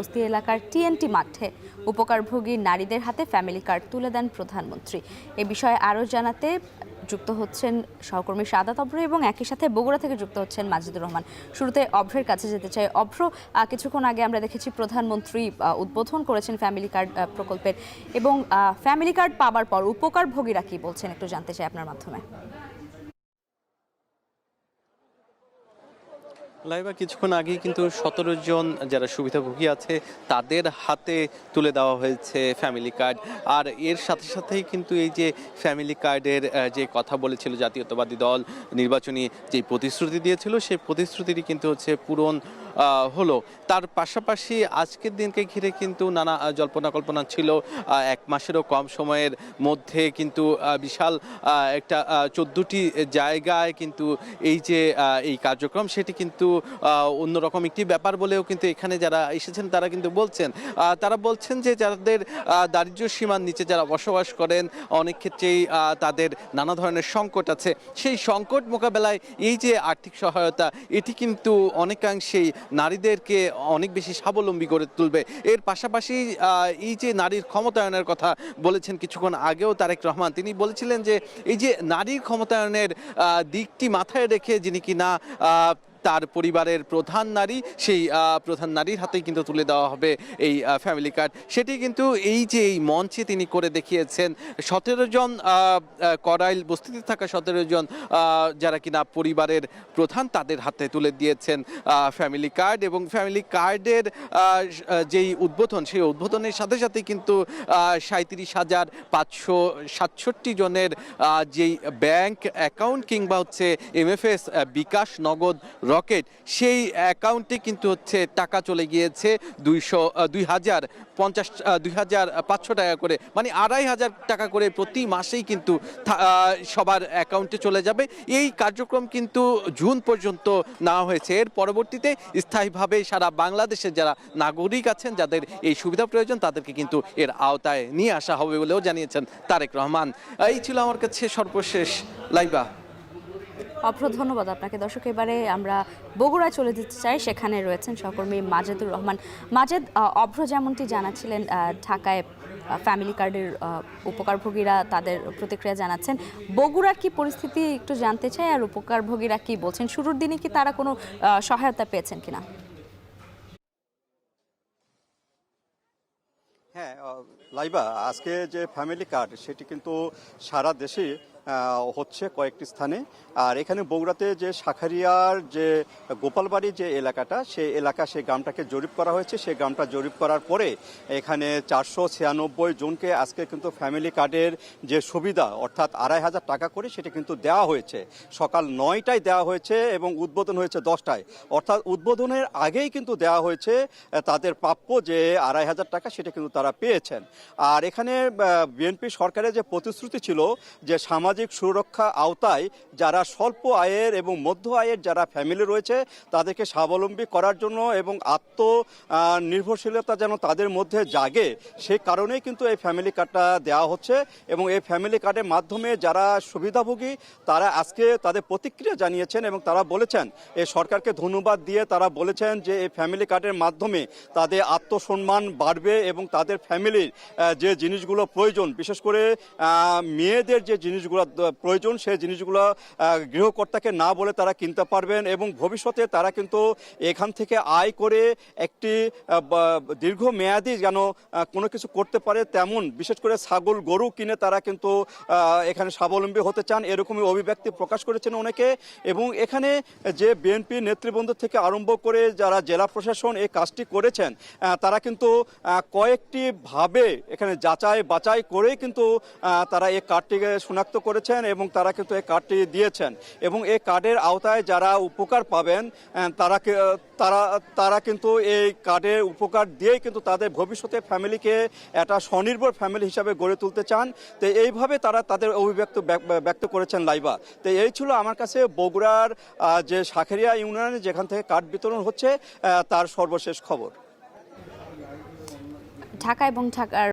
বস্তি এলাকার টিএনটি মাঠে উপকারভোগী নারীদের হাতে ফ্যামিলি কার্ড তুলে দেন প্রধানমন্ত্রী। এ বিষয়ে আরও জানাতে যুক্ত হচ্ছেন সহকর্মী সাদাত অভ্র এবং একই সাথে বগুড়া থেকে যুক্ত হচ্ছেন মাজিদুর রহমান। শুরুতে অভ্রের কাছে যেতে চাই। অভ্র, কিছুক্ষণ আগে আমরা দেখেছি প্রধানমন্ত্রী উদ্বোধন করেছেন ফ্যামিলি কার্ড প্রকল্পের, এবং ফ্যামিলি কার্ড পাওয়ার পর উপকারভোগীরা কি বলছেন একটু জানতে চাই আপনার মাধ্যমে। লাইবা, কিছুক্ষণ আগেই কিন্তু 17 জন যারা সুবিধাভোগী আছে তাদের হাতে তুলে দেওয়া হয়েছে ফ্যামিলি কার্ড। আর এর সাথে সাথেই কিন্তু এই যে ফ্যামিলি কার্ডের যে কথা বলেছিল জাতীয়তাবাদী দল, নির্বাচনী যে প্রতিশ্রুতি দিয়েছিল সেই প্রতিশ্রুতিটি কিন্তু হচ্ছে পূরণ হলো। তার পাশাপাশি আজকের দিনকে ঘিরে কিন্তু নানা জল্পনা কল্পনা ছিল। 1 মাসেরও কম সময়ের মধ্যে কিন্তু বিশাল একটা 14টি জায়গায় কিন্তু এই যে এই কার্যক্রম সেটি কিন্তু অন্যরকম একটি ব্যাপার বলেও কিন্তু এখানে যারা এসেছেন তারা কিন্তু বলছেন যে যাদের দারিদ্র্য সীমার নিচে যারা বসবাস করেন, অনেক ক্ষেত্রেই তাদের নানা ধরনের সংকট আছে। সেই সংকট মোকাবেলায় এই যে আর্থিক সহায়তা, এটি কিন্তু অনেকাংশেই নারীদেরকে অনেক বেশি স্বাবলম্বী করে তুলবে। এর পাশাপাশি এই যে নারীর ক্ষমতায়নের কথা বলেছেন কিছুক্ষণ আগেও তারেক রহমান, তিনি বলেছিলেন যে এই যে নারীর ক্ষমতায়নের দিকটি মাথায় রেখে যিনি কিনা তার পরিবারের প্রধান নারী, সেই প্রধান নারীর হাতেই কিন্তু তুলে দেওয়া হবে এই ফ্যামিলি কার্ড। সেটি কিন্তু এই যে এই মঞ্চে তিনি করে দেখিয়েছেন। 17 জন করাইল বস্তিতে থাকা 17 জন যারা কিনা পরিবারের প্রধান, তাদের হাতে তুলে দিয়েছেন ফ্যামিলি কার্ড। এবং ফ্যামিলি কার্ডের যেই উদ্বোধন, সেই উদ্বোধনের সাথে সাথে কিন্তু 37,567 জনের যেই ব্যাংক অ্যাকাউন্ট কিংবা হচ্ছে MFS বিকাশ নগদ রকেট, সেই অ্যাকাউন্টে কিন্তু হচ্ছে টাকা চলে গিয়েছে 2,500 টাকা করে, মানে 2,500 টাকা করে প্রতি মাসেই কিন্তু সবার অ্যাকাউন্টে চলে যাবে। এই কার্যক্রম কিন্তু জুন পর্যন্ত নেওয়া হয়েছে। এর পরবর্তীতে স্থায়ীভাবে সারা বাংলাদেশের যারা নাগরিক আছেন, যাদের এই সুবিধা প্রয়োজন, তাদেরকে কিন্তু এর আওতায় নিয়ে আসা হবে বলেও জানিয়েছেন তারেক রহমান। এই ছিল আমার কাছে সর্বশেষ। লাইবা, অভ্র, ধন্যবাদ আপনাকে। দর্শক, এবারে আমরা বগুড়ায় চলে যেতে চাই। সেখানে রয়েছেন সহকর্মী মাজেদুর রহমান। মাজেদ, অভ্র যেমনটি জানাচ্ছিলেন, ঢাকায় ফ্যামিলি কার্ডের উপকারভোগীরা তাদের প্রতিক্রিয়া জানাচ্ছেন। বগুড়ার কি পরিস্থিতি একটু জানতে চাই, আর উপকারভোগীরা কি বলছেন? শুরুর দিনে কি তারা কোনো সহায়তা পেয়েছেন কিনা? হ্যাঁ লাইবা, আজকে যে ফ্যামিলি কার্ড সেটি কিন্তু সারা দেশে হচ্ছে কয়েকটি স্থানে। আর এখানে বগুড়াতে যে শাখারিয়ার যে গোপালবাড়ি যে এলাকাটা, সেই গ্রামটাকে জরিপ করা হয়েছে। সেই গ্রামটা জরিপ করার পরে এখানে 496 জনকে আজকে কিন্তু ফ্যামিলি কার্ডের যে সুবিধা, অর্থাৎ 2,500 টাকা করে, সেটা কিন্তু দেওয়া হয়েছে। সকাল 9টায় দেওয়া হয়েছে এবং উদ্বোধন হয়েছে 10টায়, অর্থাৎ উদ্বোধনের আগেই কিন্তু দেওয়া হয়েছে তাদের প্রাপ্য যে 2,500 টাকা, সেটা কিন্তু তারা পেয়েছেন। আর এখানে বিএনপি সরকারের যে প্রতিশ্রুতি ছিল যে সামাজিক সুরক্ষা আওতায় যারা স্বল্প আয়ের এবং মধ্য আয়ের যারা ফ্যামিলি রয়েছে তাদেরকে স্বাবলম্বী করার জন্য এবং আত্মনির্ভরশীলতা যেন তাদের মধ্যে জাগে, সেই কারণেই কিন্তু এই ফ্যামিলি কার্ডটা দেওয়া হচ্ছে। এবং এই ফ্যামিলি কার্ডের মাধ্যমে যারা সুবিধাভোগী তারা আজকে তাদের প্রতিক্রিয়া জানিয়েছেন এবং তারা বলেছেন, এই সরকারকে ধন্যবাদ দিয়ে তারা বলেছেন যে এই ফ্যামিলি কার্ডের মাধ্যমে তাদের আত্মসম্মান বাড়বে এবং তাদের ফ্যামিলির যে জিনিসগুলো প্রয়োজন, বিশেষ করে মেয়েদের যে জিনিসগুলো প্রয়োজন, সেই জিনিসগুলো গৃহকর্তাকে না বলে তারা কিনতে পারবেন এবং ভবিষ্যতে তারা কিন্তু এখান থেকে আয় করে একটি দীর্ঘমেয়াদী যেন কোনো কিছু করতে পারে, তেমন বিশেষ করে ছাগল গরু কিনে তারা কিন্তু এখানে স্বাবলম্বী হতে চান, এরকমই অভিব্যক্তি প্রকাশ করেছেন অনেকে। এবং এখানে যে বিএনপি নেতৃবৃন্দ থেকে আরম্ভ করে যারা জেলা প্রশাসন এই কাজটি করেছেন, তারা কিন্তু কয়েকটি ভাবে এখানে যাচাই বাছাই করে কিন্তু তারা এই কার্ডটিকে শনাক্ত করেছেন এবং তারা কিন্তু এই কার্ডটি দিয়েছেন। এবং এই কার্ডের আওতায় যারা উপকার পাবেন তারা কিন্তু এই কার্ডের উপকার দিয়েই কিন্তু তাদের ভবিষ্যতে ফ্যামিলিকে একটা স্বনির্ভর ফ্যামিলি হিসাবে গড়ে তুলতে চান। তো এইভাবে তারা তাদের ব্যক্ত করেছেন। লাইবা, তো এই ছিল আমার কাছে বগুড়ার যে শাখারিয়া ইউনিয়নে যেখান থেকে কার্ড বিতরণ হচ্ছে তার সর্বশেষ খবর। ঢাকা এবং ঢাকার